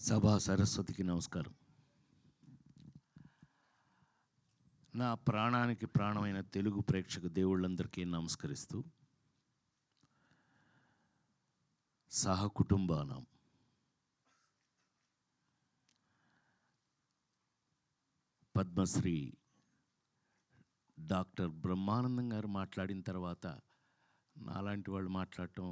సభా సరస్వతికి నమస్కారం. నా ప్రాణానికి ప్రాణమైన తెలుగు ప్రేక్షక దేవుళ్ళందరికీ నమస్కరిస్తూ, సహకుటుంబానం పద్మశ్రీ డాక్టర్ బ్రహ్మానందం గారు మాట్లాడిన తర్వాత నాలాంటి వాళ్ళు మాట్లాడటం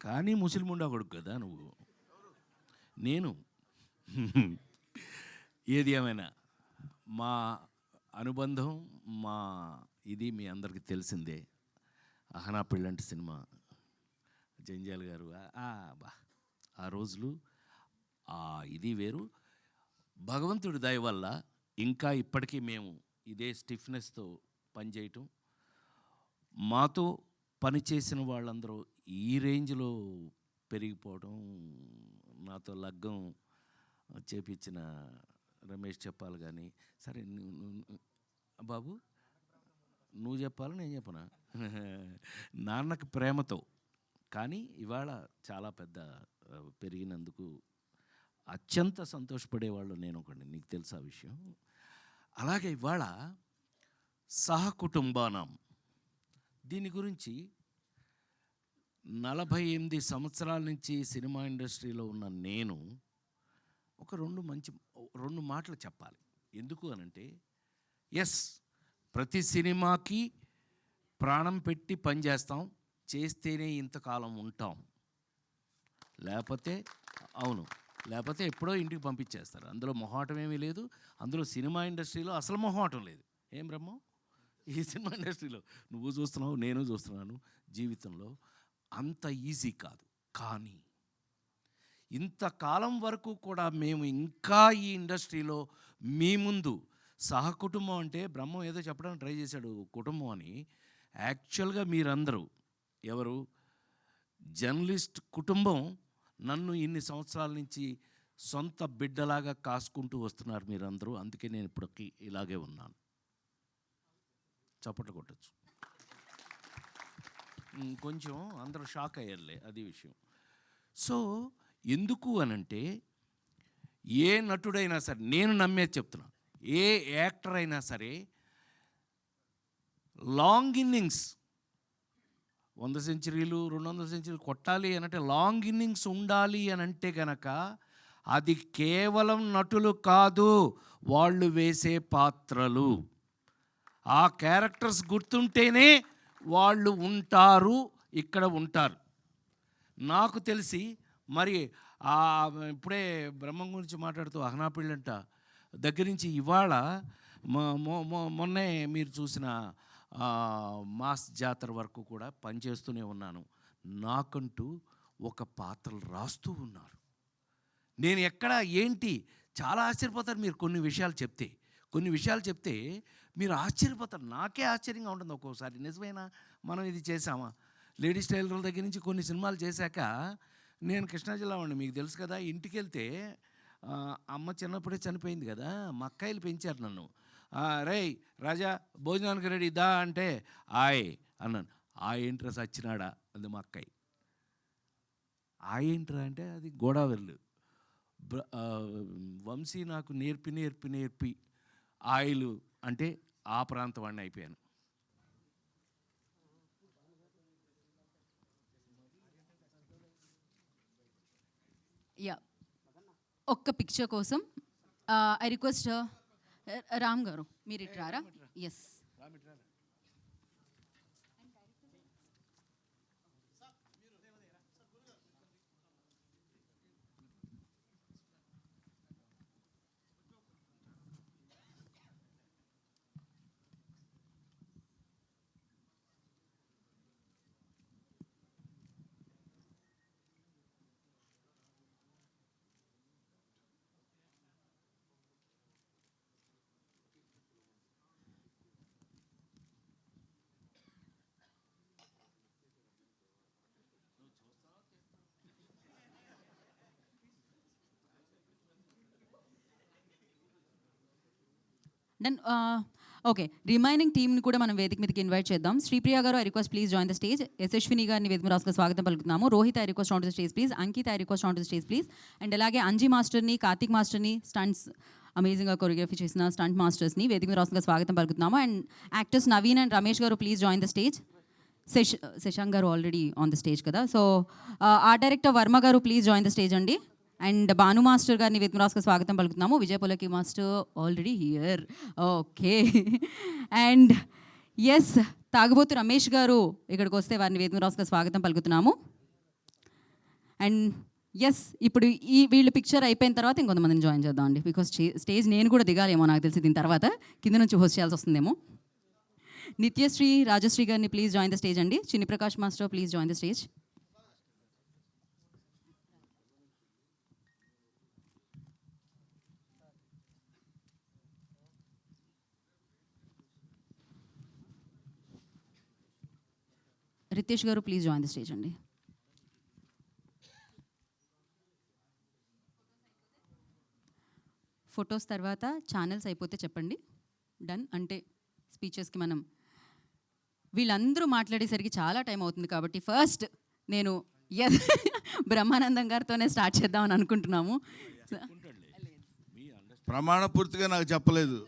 కానీ ముస్లిముండా కొడుకు కదా నువ్వు. నేను ఏది ఏమైనా మా అనుబంధం మా ఇది మీ అందరికీ తెలిసిందే. అహనా పెళ్ళంటి సినిమా జంజాల్ గారు బా ఆ రోజులు ఇది వేరు. భగవంతుడి దయ వల్ల ఇంకా ఇప్పటికీ మేము ఇదే స్టిఫ్నెస్తో పనిచేయటం, మాతో పనిచేసిన వాళ్ళందరూ ఈ రేంజ్లో పెరిగిపోవడం, నాతో లగ్గం చేపించిన రమేష్ చెప్పాలి. కానీ సరే బాబు నువ్వు చెప్పాలి, నేను చెప్పనా? నాన్నకి ప్రేమతో కానీ ఇవాళ చాలా పెద్ద పెరిగినందుకు అత్యంత సంతోషపడేవాళ్ళు నేను ఒకటి, నీకు తెలుసా విషయం. అలాగే ఇవాళ సహకుటుంబానం దీని గురించి 48 సంవత్సరాల నుంచి సినిమా ఇండస్ట్రీలో ఉన్న నేను ఒక రెండు మాటలు చెప్పాలి. ఎందుకు అనంటే, ఎస్, ప్రతి సినిమాకి ప్రాణం పెట్టి పనిచేస్తాం, చేస్తేనే ఇంతకాలం ఉంటాం, లేకపోతే ఎప్పుడో ఇంటికి పంపించేస్తారు. అందులో మొహాటం ఏమీ లేదు. అందులో సినిమా ఇండస్ట్రీలో అసలు మొహాటం లేదు. ఏం బ్రహ్మం, ఈ సినిమా ఇండస్ట్రీలో నువ్వు చూస్తున్నావు, నేను చూస్తున్నాను. జీవితంలో అంత ఈజీ కాదు. కానీ ఇంతకాలం వరకు కూడా మేము ఇంకా ఈ ఇండస్ట్రీలో మీ ముందు సహకుటుంబం అంటే బ్రహ్మం ఏదో చెప్పడానికి ట్రై చేశాడు కుటుంబం అని. యాక్చువల్గా మీరందరూ ఎవరు జర్నలిస్ట్ కుటుంబం నన్ను ఇన్ని సంవత్సరాల నుంచి సొంత బిడ్డలాగా కాసుకుంటూ వస్తున్నారు మీరందరూ. అందుకే నేను ఇప్పటికీ ఇలాగే ఉన్నాను. చప్పట్లు కొట్టచ్చు. కొంచెం అందరూ షాక్ అయ్యారులే, అది విషయం. సో ఎందుకు అనంటే, ఏ నటుడైనా సరే, నేను నమ్మేది చెప్తున్నా, ఏ యాక్టర్ అయినా సరే లాంగ్ ఇన్నింగ్స్ 100 సెంచరీలు 200 సెంచరీలు కొట్టాలి అనంటే లాంగ్ ఇన్నింగ్స్ ఉండాలి అనంటే కనుక అది కేవలం నటులు కాదు, వాళ్ళు వేసే పాత్రలు, ఆ క్యారెక్టర్స్ గుర్తుంటేనే వాళ్ళు ఉంటారు, ఇక్కడ ఉంటారు. నాకు తెలిసి మరి ఇప్పుడే బ్రహ్మం గురించి మాట్లాడుతూ అహనా పెళ్ళంట దగ్గర నుంచి ఇవాళ మొన్నే మీరు చూసిన మాస్ జాతర వరకు కూడా పనిచేస్తూనే ఉన్నాను. నాకంటూ ఒక పాత్రలు రాస్తూ ఉన్నారు. నేను ఎక్కడ ఏంటి చాలా ఆశ్చర్యపోతారు మీరు కొన్ని విషయాలు చెప్తే మీరు ఆశ్చర్యపోతారు. నాకే ఆశ్చర్యంగా ఉంటుంది ఒక్కోసారి. నిజమేనా, మనం ఇది చేసామా? లేడీస్ టైలర్ల దగ్గర నుంచి కొన్ని సినిమాలు చేశాక, నేను కృష్ణా జిల్లా వాడిని, మీకు తెలుసు కదా. ఇంటికి వెళ్తే అమ్మ చిన్నప్పుడే చనిపోయింది కదా, మా అక్కాయిలు పెంచారు నన్ను. రేయ్ రాజా భోజనానికి రెడీ దా అంటే అన్నాను. ఏంట్రా సచ్చినాడా అంది మా అక్కాయి. ఏంట్రా అంటే అది గోదావరిలు. వంశీ నాకు నేర్పి ఆయిల్ అంటే ఆ ప్రాంతం వాడిని అయిపోయాను. ఒక్క పిక్చర్ కోసం ఐ రిక్వెస్ట్ రామ్ గారు, మీరు ఇట్రారా. ఎస్, ఓకే, రిమైనింగ్ టీమ్ని కూడా మనం వేదిక మీదకి ఇన్వైట్ చేద్దాం. Sripriya garu, I request please join the stage. Yashaswini గారిని వేదిక మీద రాసుగా స్వాగతం పలుకుతున్నాము. Rohit, I request on to the stage please. Ankit, I request on to the stage please. And అలాగే అంజీ మాస్టర్ని, కార్తిక్ మాస్టర్ని, స్టంట్స్ అమేజింగ్గా కొరియోగ్రఫీ చేసిన స్టంట్ మాస్టర్స్ని వేదిక మీద రాసుగా స్వాగతం పలుకుతున్నాము. And actors Naveen and Ramesh garu please join the stage. Shashank garu already on the stage కదా. So art director Varma garu please join the stage అండి. అండ్ భాను మాస్టర్ గారిని వేదిక మీద రాసుగా స్వాగతం పలుకుతున్నాము. విజయ్ పులకి master already here. Okay. And yes, తాగుబోతు రమేష్ గారు ఇక్కడికి వస్తే వారిని వేదిక మీద రాసుగా స్వాగతం పలుకుతున్నాము. అండ్ ఎస్, ఇప్పుడు వీళ్ళు పిక్చర్ అయిపోయిన తర్వాత ఇంకొంతమందిని జాయిన్ చేద్దాం అండి. బికాస్ స్టేజ్ నేను కూడా దిగాలేమో నాకు తెలిసి దీని తర్వాత కింద నుంచి హోస్ట్ చేయాల్సి వస్తుందేమో. నిత్యశ్రీ, రాజశ్రీ గారిని ప్లీజ్ జాయిన్ ద స్టేజ్ అండి. Chinni Prakash master please join the stage. Ritesh garu please join the stage అండి. ఫొటోస్ తర్వాత ఛానల్స్ అయిపోతే చెప్పండి. డన్ అంటే స్పీచెస్కి మనం వీళ్ళందరూ మాట్లాడేసరికి చాలా టైం అవుతుంది కాబట్టి ఫస్ట్ నేను బ్రహ్మానందం గారితోనే స్టార్ట్ చేద్దామని అనుకుంటున్నాము. ప్రమాణపూర్తిగా నాకు చెప్పలేదు,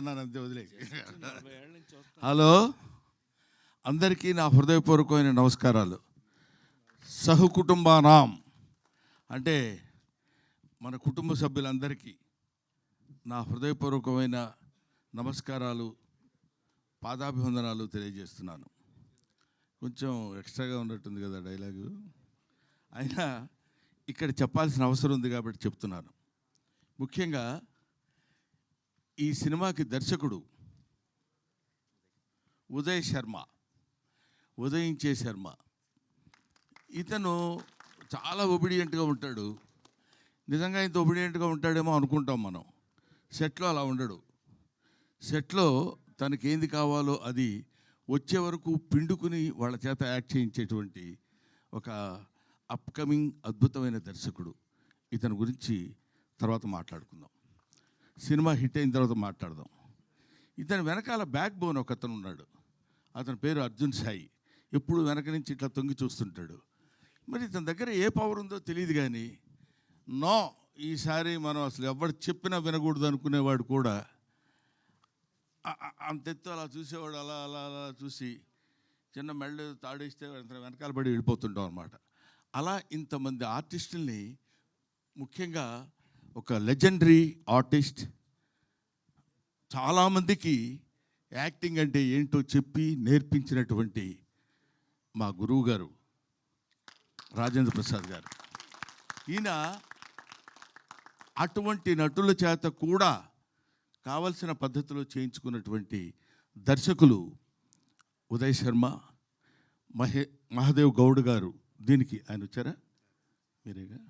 అన్నాను అంతే, వదిలే. హలో, అందరికీ నా హృదయపూర్వకమైన నమస్కారాలు. సహకుటుంబానాం అంటే మన కుటుంబ సభ్యులందరికీ నా హృదయపూర్వకమైన నమస్కారాలు, పాదాభివందనాలు తెలియజేస్తున్నాను. కొంచెం ఎక్స్ట్రాగా ఉన్నట్టుంది కదా డైలాగు, అయినా ఇక్కడ చెప్పాల్సిన అవసరం ఉంది కాబట్టి చెప్తున్నాను. ముఖ్యంగా ఈ సినిమాకి దర్శకుడు ఉదయించే శర్మ. ఇతను చాలా ఒబిడియంట్గా ఉంటాడు. నిజంగా ఇంత ఒబిడియంట్గా ఉంటాడేమో అనుకుంటాం మనం. సెట్లో అలా ఉండడు. సెట్లో తనకి ఏంది కావాలో అది వచ్చే వరకు పిండుకుని వాళ్ళ చేత యాక్ట్ చేయించేటువంటి ఒక అప్కమింగ్ అద్భుతమైన దర్శకుడు. ఇతని గురించి తర్వాత మాట్లాడుకుందాం. సినిమా హిట్ అయిన తర్వాత మాట్లాడదాం. ఇతని వెనకాల బ్యాక్ బోన్ ఒక అతను ఉన్నాడు. అతని పేరు అర్జున్ సాయి. ఎప్పుడు వెనక నుంచి ఇట్లా తొంగి చూస్తుంటాడు. మరి ఇతని దగ్గర ఏ పవర్ ఉందో తెలియదు కానీ ఈసారి మనం అసలు ఎవరు చెప్పినా వినకూడదు అనుకునేవాడు కూడా అంతెత్తు అలా చూసేవాడు. అలా అలా అలా చూసి చిన్న మెళ్ళు తాడేస్తే వెనకాల పడి వెళ్ళిపోతుంటాం అనమాట. అలా ఇంతమంది ఆర్టిస్టుల్ని, ముఖ్యంగా ఒక లెజెండరీ ఆర్టిస్ట్, చాలామందికి యాక్టింగ్ అంటే ఏంటో చెప్పి నేర్పించినటువంటి మా గురువు గారు రాజేంద్ర ప్రసాద్ గారు. ఈయన అటువంటి నటుల చేత కూడా కావలసిన పద్ధతిలో చేయించుకున్నటువంటి దర్శకులు ఉదయ్ శర్మ, మహాదేవ్ గౌడ్ గారు. దీనికి ఆయన వచ్చారా? మీరేగా?